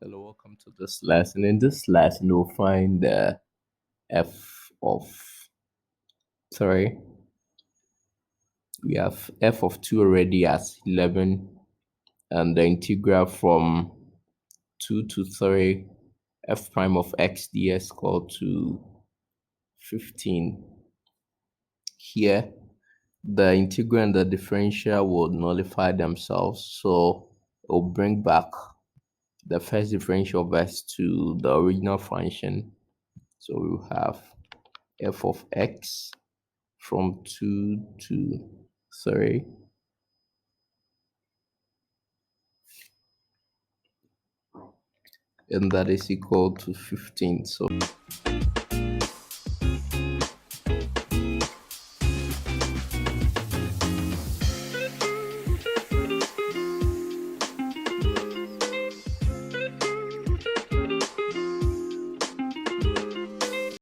Hello, welcome to this lesson. In this lesson, we'll find the f of, sorry, we have f of 2 already as 11, and the integral from 2 to 3, f prime of x ds equal to 15. Here, the integral and the differential will nullify themselves, so it will bring back the first differential of s to the original function. So we'll have f of x from 2 to 3, and that is equal to 15. So